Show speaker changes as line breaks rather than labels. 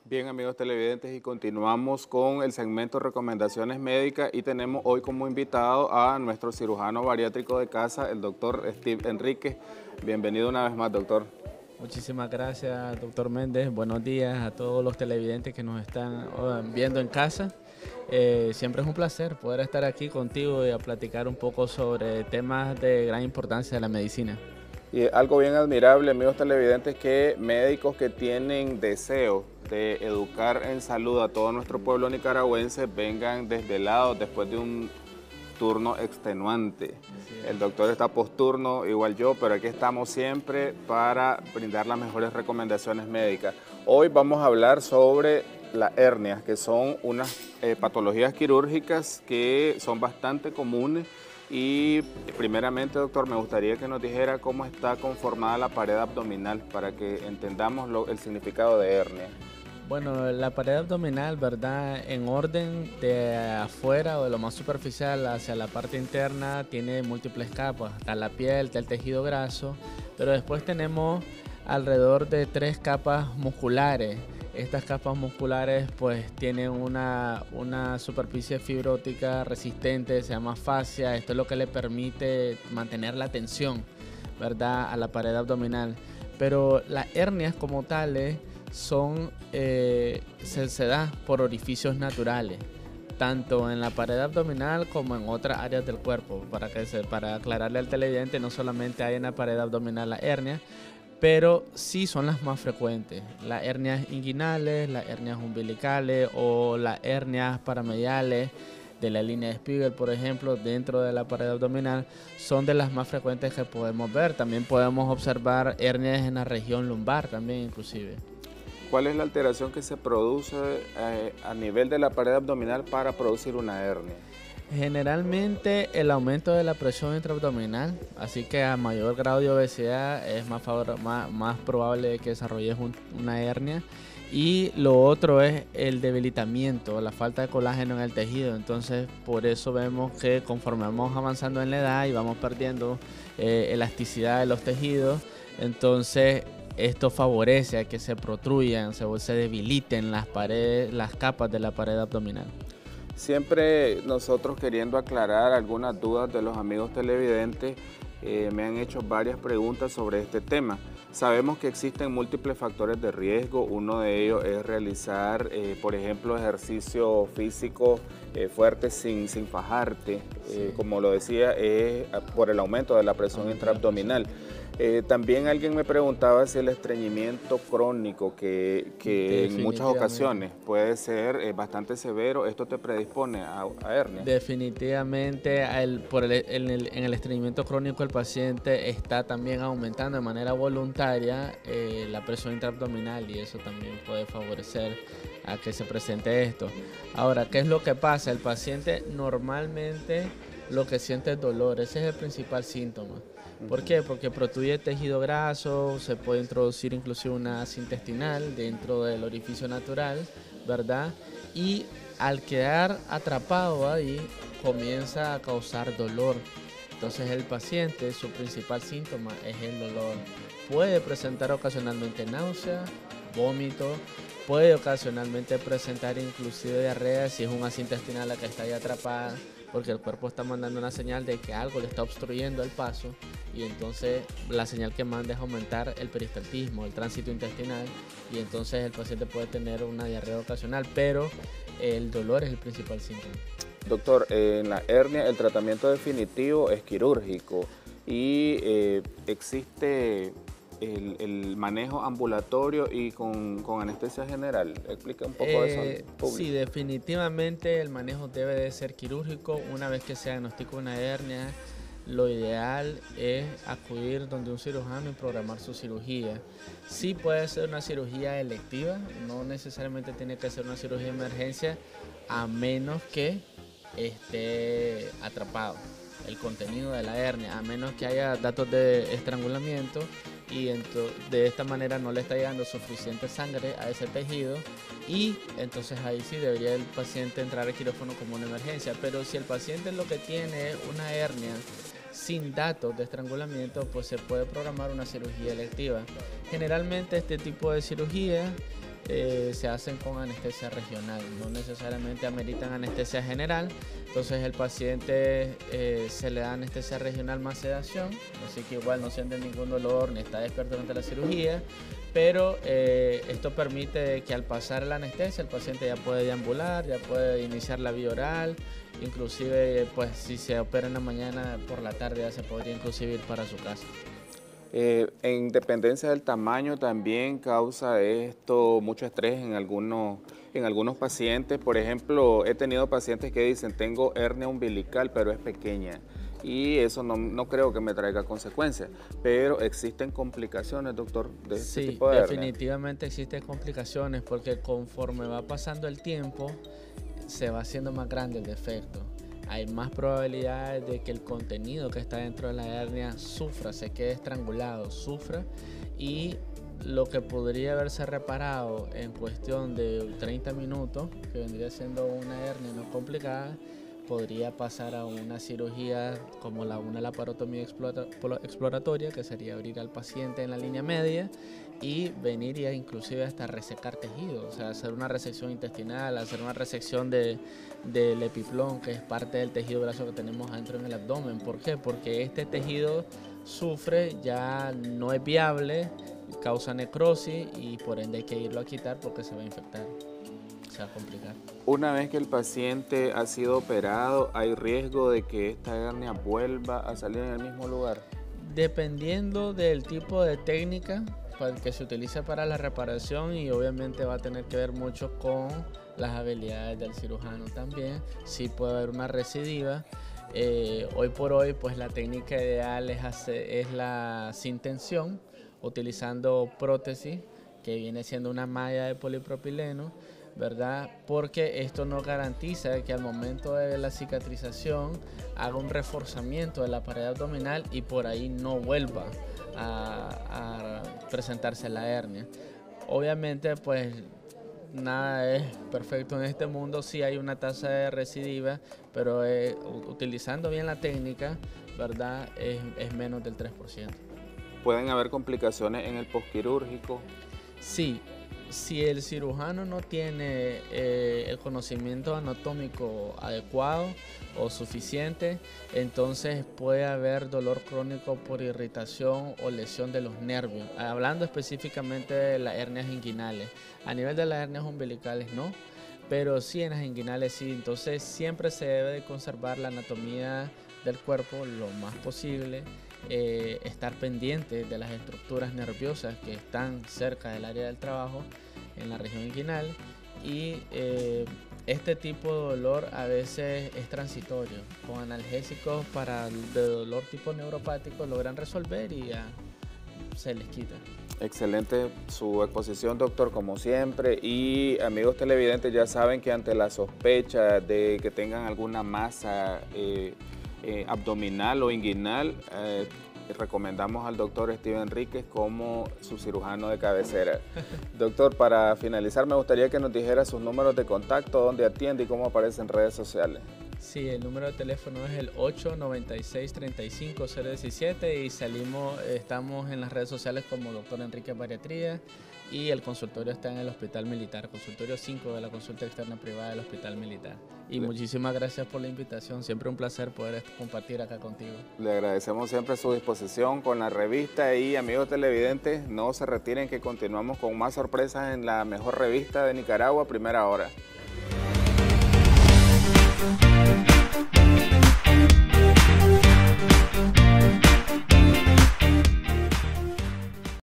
Bien, amigos televidentes, y continuamos con el segmento Recomendaciones Médicas y tenemos hoy como invitado a nuestro cirujano bariátrico de casa, el doctor Steve Enríquez. Bienvenido una vez más, doctor.
Muchísimas gracias, doctor Méndez. Buenos días a todos los televidentes que nos están viendo en casa. Siempre es un placer poder estar aquí contigo y a platicar un poco sobre temas de gran importancia de la medicina.
Y algo bien admirable, amigos televidentes, que médicos que tienen deseo de educar en salud a todo nuestro pueblo nicaragüense vengan desvelados después de un turno extenuante. El doctor está posturno, igual yo, pero aquí estamos siempre para brindar las mejores recomendaciones médicas. Hoy vamos a hablar sobre las hernias, que son unas patologías quirúrgicas que son bastante comunes. Y primeramente, doctor, me gustaría que nos dijera cómo está conformada la pared abdominal para que entendamos el significado de hernia.
Bueno, la pared abdominal, ¿verdad? En orden de afuera o de lo más superficial hacia la parte interna, tiene múltiples capas. Está la piel, está el tejido graso, pero después tenemos alrededor de 3 capas musculares. Estas capas musculares pues tienen una superficie fibrótica resistente, se llama fascia. Esto es lo que le permite mantener la tensión, ¿verdad? A la pared abdominal. Pero las hernias como tales se da por orificios naturales, tanto en la pared abdominal como en otras áreas del cuerpo. Para aclararle al televidente, no solamente hay en la pared abdominal las hernias, pero sí son las más frecuentes. Las hernias inguinales, las hernias umbilicales o las hernias paramediales de la línea de Spiegel, por ejemplo, dentro de la pared abdominal, son de las más frecuentes que podemos ver. También podemos observar hernias en la región lumbar también, inclusive.
¿Cuál es la alteración que se produce a nivel de la pared abdominal para producir una hernia?
Generalmente el aumento de la presión intraabdominal, así que a mayor grado de obesidad es más probable que desarrolles una hernia. Y lo otro es el debilitamiento, la falta de colágeno en el tejido. Entonces, por eso vemos que conforme vamos avanzando en la edad y vamos perdiendo elasticidad de los tejidos, entonces esto favorece a que se protruyan, se debiliten las paredes, las capas de la pared abdominal.
Siempre nosotros queriendo aclarar algunas dudas de los amigos televidentes, me han hecho varias preguntas sobre este tema. Sabemos que existen múltiples factores de riesgo. Uno de ellos es realizar, por ejemplo, ejercicio físico fuerte sin fajarte. Como lo decía, es por el aumento de la presión intraabdominal. También alguien me preguntaba si el estreñimiento crónico, que en muchas ocasiones puede ser bastante severo, ¿esto te predispone a hernia?
Definitivamente en el estreñimiento crónico el paciente está también aumentando de manera voluntaria la presión intraabdominal, y eso también puede favorecer a que se presente esto. Ahora, ¿qué es lo que pasa? El paciente normalmente lo que siente es dolor, ese es el principal síntoma. ¿Por qué? Porque protruye tejido graso, se puede introducir inclusive una asa intestinal dentro del orificio natural, ¿verdad? Y al quedar atrapado ahí, comienza a causar dolor. Entonces el paciente, su principal síntoma es el dolor. Puede presentar ocasionalmente náusea, vómito, puede ocasionalmente presentar inclusive diarrea si es una asa intestinal la que está ahí atrapada, porque el cuerpo está mandando una señal de que algo le está obstruyendo el paso, y entonces la señal que manda es aumentar el peristaltismo, el tránsito intestinal, y entonces el paciente puede tener una diarrea ocasional, pero el dolor es el principal síntoma.
Doctor, en la hernia el tratamiento definitivo es quirúrgico y existe el manejo ambulatorio y con anestesia general. Explica un poco de eso al público.
Sí, definitivamente el manejo debe de ser quirúrgico. Una vez que se diagnostica una hernia, lo ideal es acudir donde un cirujano y programar su cirugía. Sí puede ser una cirugía electiva, no necesariamente tiene que ser una cirugía de emergencia, a menos que esté atrapado el contenido de la hernia, a menos que haya datos de estrangulamiento y de esta manera no le está llegando suficiente sangre a ese tejido, y entonces ahí sí debería el paciente entrar al quirófano como una emergencia. Pero si el paciente lo que tiene es una hernia sin datos de estrangulamiento, pues se puede programar una cirugía electiva. Generalmente este tipo de cirugía se hacen con anestesia regional, no necesariamente ameritan anestesia general. Entonces el paciente se le da anestesia regional más sedación, así que igual no siente ningún dolor ni está despierto durante la cirugía, pero esto permite que al pasar la anestesia el paciente ya puede deambular, ya puede iniciar la vía oral, inclusive pues si se opera en la mañana, por la tarde ya se podría inclusive ir para su casa.
En dependencia del tamaño también causa esto mucho estrés en algunos pacientes. Por ejemplo, he tenido pacientes que dicen tengo hernia umbilical pero es pequeña y eso no creo que me traiga consecuencias, pero existen complicaciones, doctor, de este tipo de hernia.
Sí, definitivamente existen complicaciones porque conforme va pasando el tiempo se va haciendo más grande el defecto. Hay más probabilidades de que el contenido que está dentro de la hernia sufra, se quede estrangulado, sufra, y lo que podría haberse reparado en cuestión de 30 minutos, que vendría siendo una hernia no complicada, podría pasar a una cirugía como una laparotomía exploratoria, que sería abrir al paciente en la línea media y venir y inclusive hasta resecar tejido, o sea, hacer una resección intestinal, hacer una resección del epiplón, que es parte del tejido graso que tenemos adentro en el abdomen. ¿Por qué? Porque este tejido sufre, ya no es viable, causa necrosis y por ende hay que irlo a quitar porque se va a infectar. Se va a complicar.
Una vez que el paciente ha sido operado, ¿hay riesgo de que esta hernia vuelva a salir en el mismo lugar?
Dependiendo del tipo de técnica que se utiliza para la reparación, y obviamente va a tener que ver mucho con las habilidades del cirujano también. Sí puede haber una recidiva. Hoy por hoy pues la técnica ideal es la sin tensión, utilizando prótesis, que viene siendo una malla de polipropileno, ¿verdad? Porque esto no garantiza que al momento de la cicatrización haga un reforzamiento de la pared abdominal y por ahí no vuelva a presentarse la hernia. Obviamente pues nada es perfecto en este mundo, sí hay una tasa de recidiva, pero utilizando bien la técnica, ¿verdad? Es menos del 3%.
¿Pueden haber complicaciones en el posquirúrgico?
Sí. Si el cirujano no tiene el conocimiento anatómico adecuado o suficiente, entonces puede haber dolor crónico por irritación o lesión de los nervios. Hablando específicamente de las hernias inguinales. A nivel de las hernias umbilicales no, pero sí en las inguinales sí. Entonces siempre se debe de conservar la anatomía del cuerpo lo más posible. Estar pendiente de las estructuras nerviosas que están cerca del área del trabajo en la región inguinal, y este tipo de dolor a veces es transitorio. Con analgésicos de dolor tipo neuropático logran resolver y ya se les quita.
Excelente su exposición, doctor, como siempre. Y amigos televidentes, ya saben que ante la sospecha de que tengan alguna masa abdominal o inguinal, recomendamos al doctor Steven Enríquez como su cirujano de cabecera. Doctor, para finalizar me gustaría que nos dijera sus números de contacto, dónde atiende y cómo aparece en redes sociales.
Sí, el número de teléfono es el 896-35-017 y estamos en las redes sociales como Dr. Enríquez Bariatría, y el consultorio está en el Hospital Militar, consultorio 5 de la consulta externa privada del Hospital Militar. Y muchísimas gracias por la invitación, siempre un placer poder compartir acá contigo. Le
agradecemos siempre su disposición con la revista, y amigos televidentes, no se retiren que continuamos con más sorpresas en la mejor revista de Nicaragua, Primera Hora.